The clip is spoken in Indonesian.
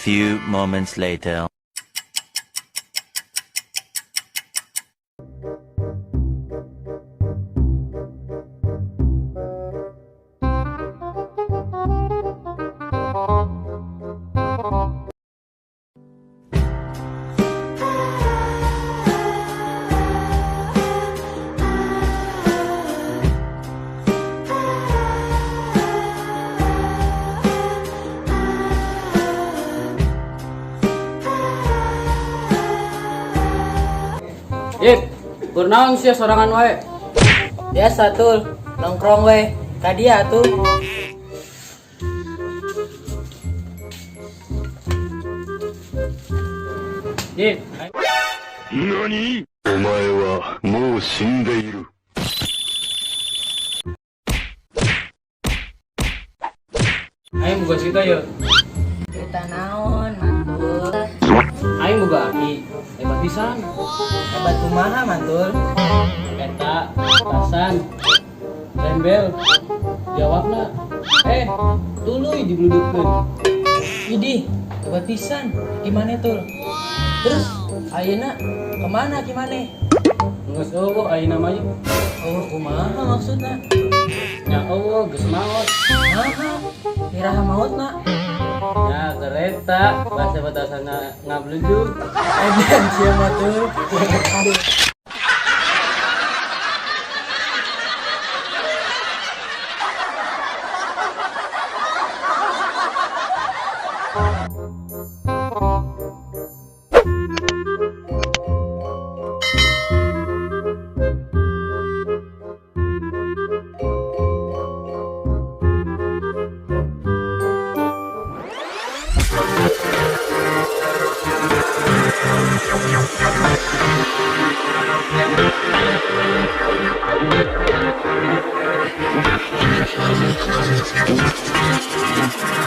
few moments later. Ip, kurnaon sia sorangan wae. Biasa tul, nongkrong we, kadia tuh. Ip, 何？お前はもう死んでいる。aing boga cerita yeuh. Cerita naon, mantul. Aing boga aki, hebat pisan. Hebat kumaha, mantul. Eta, tasan, rembel, jawabna. Tuluy dibludupkeun. Idih, hebat pisan. Gimana tul? Terus, ayeuna kemana gimana? Geus eueuh ayeuna mah yeuh. Oh, kumaha maksudna? Nya eueuh geus maot. Maha, piraha mautna? Nya kereta, bahasa batasana ngabluduk. Edan sia mah tuh. Aduh.